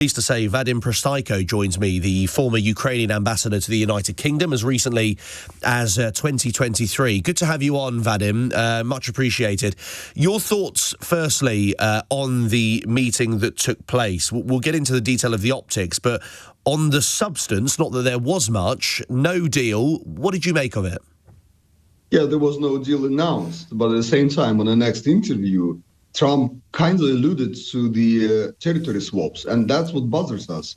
Pleased to say Vadym Prystaiko joins me, the former Ukrainian ambassador to the United Kingdom, as recently as 2023. Good to have you on, Vadym. Much appreciated. Your thoughts, firstly, on the meeting that took place. We'll get into the detail of the optics, but on the substance, not that there was much, no deal. What did you make of it? Yeah, there was no deal announced, but at the same time, on the next interview, Trump kindly alluded to the territory swaps, and that's what bothers us.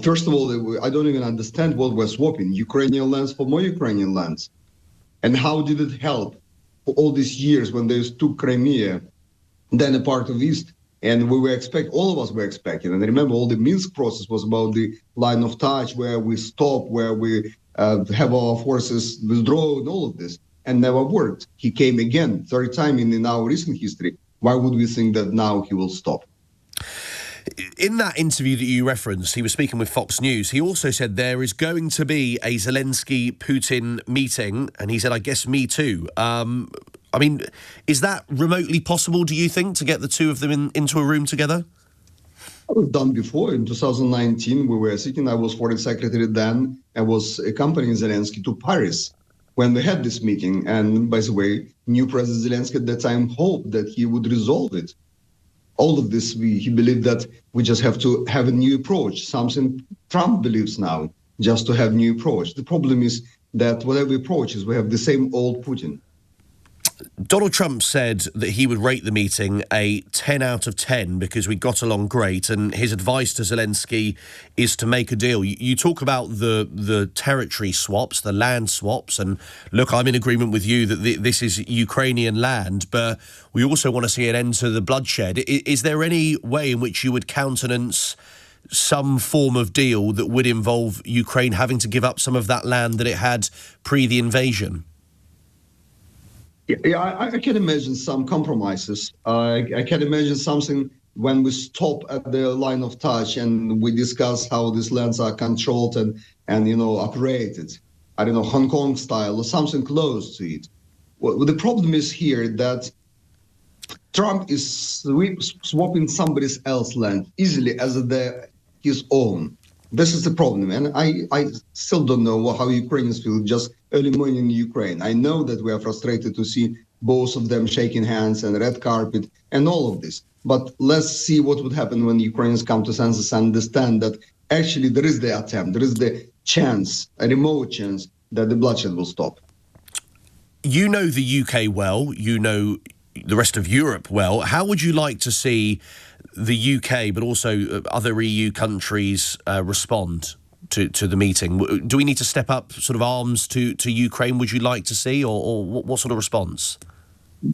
First of all, I don't even understand what we're swapping, Ukrainian lands for more Ukrainian lands. And how did it help for all these years when they took Crimea, then a part of East, and all of us were expecting. And remember, all the Minsk process was about the line of touch, where we stop, where we have our forces withdraw, and all of this, and never worked. He came again, third time in our recent history. Why would we think that now he will stop? In that interview that you referenced, he was speaking with Fox News. He also said there is going to be a Zelenskyy-Putin meeting, and he said, I guess me too. I mean, is that remotely possible, do you think, to get the two of them into a room together? It was done before. In 2019, we were sitting, I was foreign secretary then, and was accompanying Zelenskyy to Paris when we had this meeting. And by the way, new President Zelenskyy at that time hoped that he would resolve it. All of this, he believed that we just have to have a new approach, something Trump believes now, just to have new approach. The problem is that whatever approach is, we have the same old Putin. Donald Trump said that he would rate the meeting a 10 out of 10 because we got along great, and his advice to Zelenskyy is to make a deal. You talk about the territory swaps, the land swaps, and look, I'm in agreement with you that this is Ukrainian land, but we also want to see an end to the bloodshed. Is there any way in which you would countenance some form of deal that would involve Ukraine having to give up some of that land that it had pre the invasion? Yeah, I can imagine some compromises. I can imagine something when we stop at the line of touch and we discuss how these lands are controlled and operated. I don't know, Hong Kong style or something close to it. Well, the problem is here that Trump is swapping somebody else's land easily as his own. This is the problem, and I still don't know how Ukrainians feel just early morning in Ukraine. I know that we are frustrated to see both of them shaking hands and red carpet and all of this. But let's see what would happen when Ukrainians come to senses and understand that actually there is the attempt, there is the chance, a remote chance that the bloodshed will stop. You know the UK well, you know the rest of Europe well. How would you like to see the UK, but also other EU countries respond to the meeting? Do we need to step up sort of arms to Ukraine, would you like to see, or what sort of response?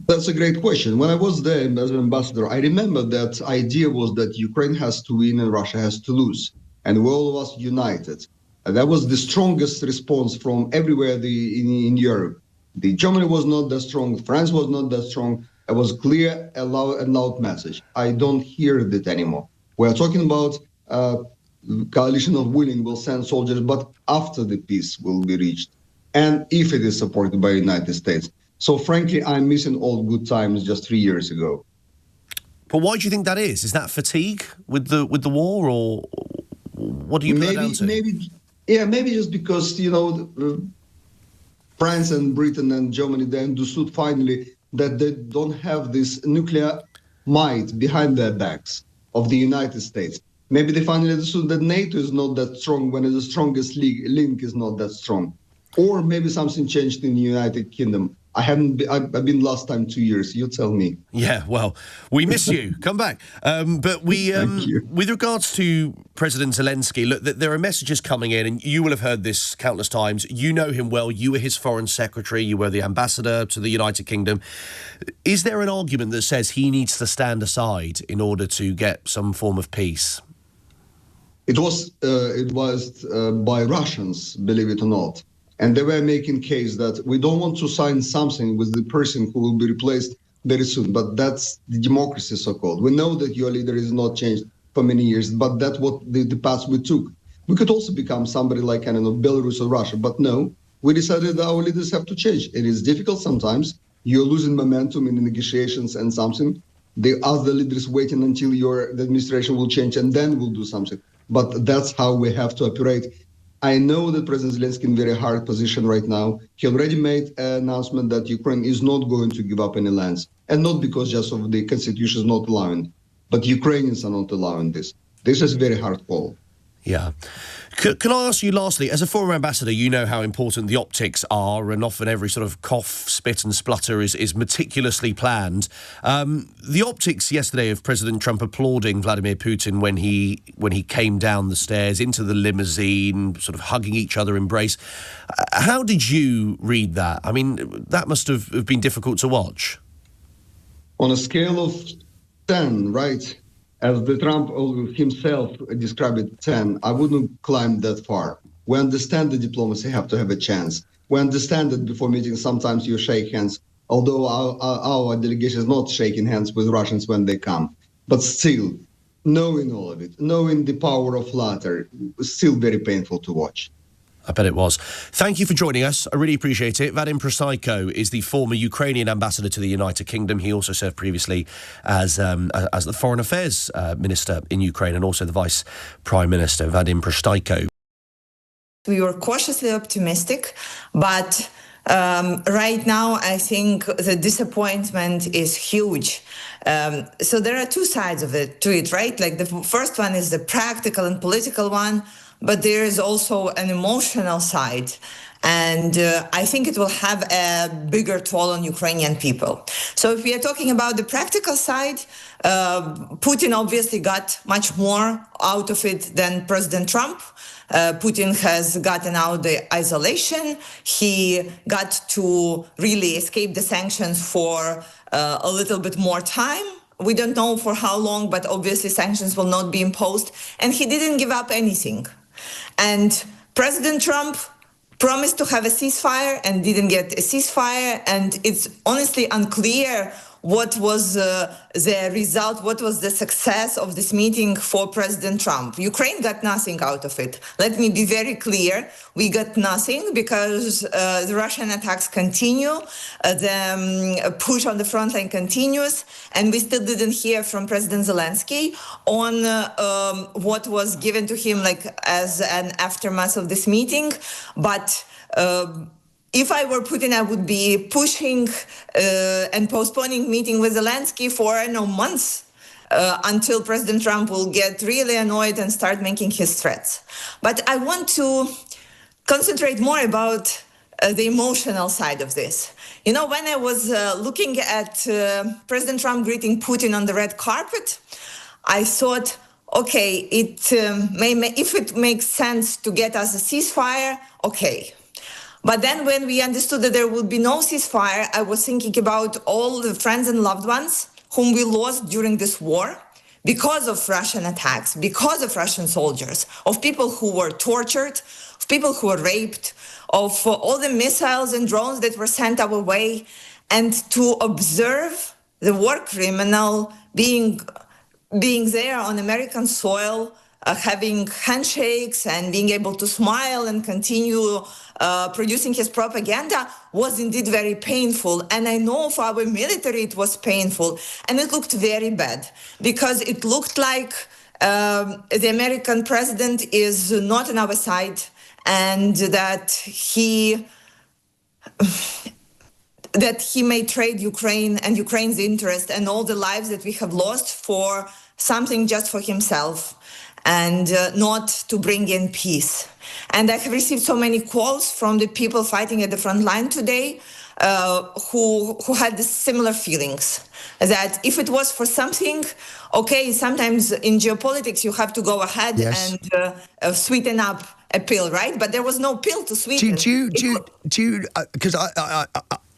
That's a great question. When I was there as an ambassador, I remember that idea was that Ukraine has to win and Russia has to lose, and we're all of us united. And that was the strongest response from everywhere in Europe. Germany was not that strong, France was not that strong. It was clear, a loud message. I don't hear it anymore. We're talking about coalition of willing will send soldiers, but after the peace will be reached, and if it is supported by the United States. So frankly, I'm missing all good times just 3 years ago. But why do you think that is? Is that fatigue with the war, or what do you put that down to? Maybe just because France and Britain and Germany, they understood finally that they don't have this nuclear might behind their backs of the United States. Maybe they finally understood that NATO is not that strong when the strongest link is not that strong. Or maybe something changed in the United Kingdom. I've been last time 2 years. You tell me. Yeah, well, we miss you. Come back. But with regards to President Zelenskyy, look, there are messages coming in, and you will have heard this countless times. You know him well. You were his foreign secretary. You were the ambassador to the United Kingdom. Is there an argument that says he needs to stand aside in order to get some form of peace? It was by Russians, believe it or not. And they were making case that we don't want to sign something with the person who will be replaced very soon. But that's the democracy, so-called. We know that your leader is not changed for many years, but that's what the path we took. We could also become somebody like, I don't know, Belarus or Russia. But no, we decided that our leaders have to change. It is difficult sometimes. You're losing momentum in the negotiations and something. The other leaders waiting until the administration will change and then we'll do something. But that's how we have to operate. I know that President Zelenskyy in a very hard position right now. He already made an announcement that Ukraine is not going to give up any lands, and not because just of the constitution is not allowing, but Ukrainians are not allowing this. This is a very hard call. Yeah. Can I ask you lastly, as a former ambassador, you know how important the optics are, and often every sort of cough, spit and splutter is meticulously planned. The optics yesterday of President Trump applauding Vladimir Putin when he came down the stairs into the limousine, sort of hugging each other, embrace. How did you read that? I mean, that must have been difficult to watch. On a scale of 10, right? As the Trump himself described it, 10, I wouldn't climb that far. We understand the diplomacy have to have a chance. We understand that before meetings, sometimes you shake hands, although our delegation is not shaking hands with Russians when they come. But still, knowing all of it, knowing the power of flatter, still very painful to watch. I bet it was. Thank you for joining us. I really appreciate it. Vadym Prystaiko is the former Ukrainian ambassador to the United Kingdom. He also served previously as the Foreign Affairs Minister in Ukraine and also the Vice Prime Minister. Vadym Prystaiko. We were cautiously optimistic, but right now I think the disappointment is huge. So there are two sides of it, right? Like the first one is the practical and political one, but there is also an emotional side. And I think it will have a bigger toll on Ukrainian people. So if we are talking about the practical side, Putin obviously got much more out of it than President Trump. Putin has gotten out the isolation. He got to really escape the sanctions for a little bit more time. We don't know for how long, but obviously sanctions will not be imposed. And he didn't give up anything. And President Trump promised to have a ceasefire and didn't get a ceasefire. And it's honestly unclear what was the result, what was the success of this meeting for President Trump. Ukraine got nothing out of it. Let me be very clear. We got nothing because the Russian attacks continue, the push on the front line continues, and we still didn't hear from President Zelenskyy on what was given to him like as an aftermath of this meeting. But if I were Putin, I would be pushing and postponing meeting with Zelenskyy for months until President Trump will get really annoyed and start making his threats. But I want to concentrate more about the emotional side of this. You know, when I was looking at President Trump greeting Putin on the red carpet, I thought, okay, if it makes sense to get us a ceasefire, okay. But then when we understood that there would be no ceasefire, I was thinking about all the friends and loved ones whom we lost during this war because of Russian attacks, because of Russian soldiers, of people who were tortured, of people who were raped, of all the missiles and drones that were sent our way. And to observe the war criminal being there on American soil, having handshakes and being able to smile and continue producing his propaganda was indeed very painful. And I know for our military it was painful. And it looked very bad because it looked like the American president is not on our side and that he may trade Ukraine and Ukraine's interest and all the lives that we have lost for something just for himself and not to bring in peace. And I have received so many calls from the people fighting at the front line today who had similar feelings, that if it was for something, okay, sometimes in geopolitics you have to go ahead and sweeten up a pill, right? But there was no pill to sweeten. Because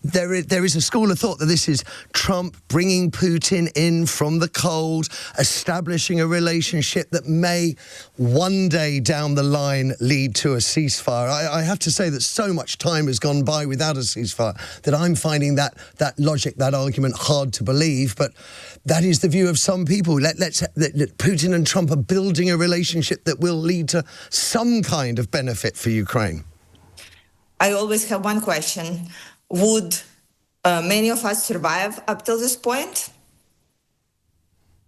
there is a school of thought that this is Trump bringing Putin in from the cold, establishing a relationship that may one day down the line lead to a ceasefire. I have to say that so much time has gone by without a ceasefire that I'm finding that logic, that argument hard to believe. But that is the view of some people. That Putin and Trump are building a relationship that will lead to some kind of benefit for Ukraine. I always have one question. Would many of us survive up till this point?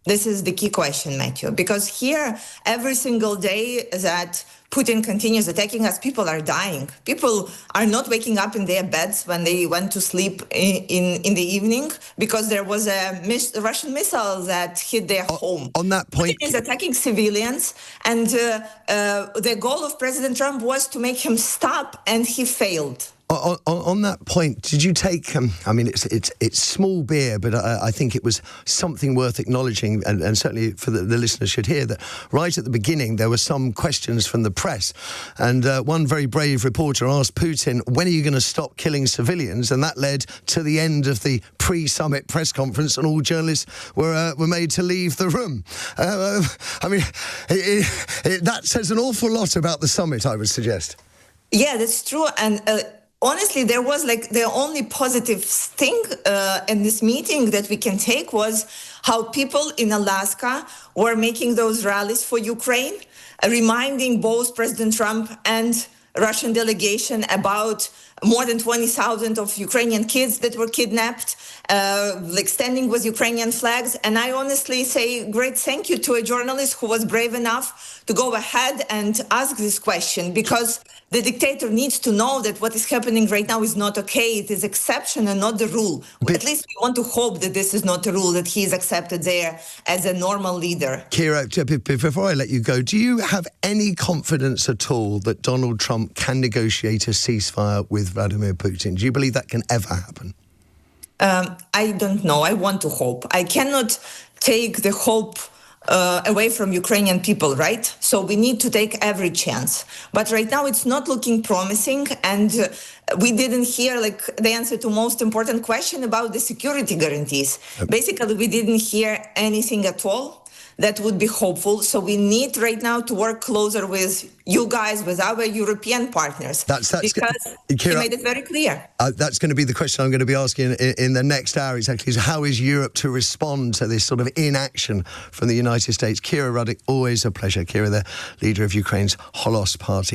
This is the key question, Matthew, because here, every single day that Putin continues attacking us, people are dying. People are not waking up in their beds when they went to sleep in the evening because there was a Russian missile that hit their home. On that point, Putin is attacking civilians, and the goal of President Trump was to make him stop, and he failed. On that point, did you take? I mean, it's small beer, but I think it was something worth acknowledging, and certainly for the listeners should hear that. Right at the beginning, there were some questions from the press, and one very brave reporter asked Putin, "When are you going to stop killing civilians?" And that led to the end of the pre-summit press conference, and all journalists were made to leave the room. I mean, that says an awful lot about the summit, I would suggest. Yeah, that's true, and. Honestly, there was like the only positive thing in this meeting that we can take was how people in Alaska were making those rallies for Ukraine, reminding both President Trump and Russian delegation about more than 20,000 of Ukrainian kids that were kidnapped, like standing with Ukrainian flags. And I honestly say great thank you to a journalist who was brave enough to go ahead and ask this question, because the dictator needs to know that what is happening right now is not okay. It is exception and not the rule. At least we want to hope that this is not the rule, that he is accepted there as a normal leader. Kira, before I let you go, do you have any confidence at all that Donald Trump can negotiate a ceasefire with Vladimir Putin? Do you believe that can ever happen? I don't know. I want to hope. I cannot take the hope away from Ukrainian people, right? So we need to take every chance. But right now it's not looking promising, and we didn't hear like the answer to most important question about the security guarantees. Basically, we didn't hear anything at all that would be hopeful. So we need right now to work closer with you guys, with our European partners. Because Kira, he made it very clear. That's going to be the question I'm going to be asking in the next hour exactly, is how is Europe to respond to this sort of inaction from the United States? Kira Rudik, always a pleasure. Kira, the leader of Ukraine's Golos party.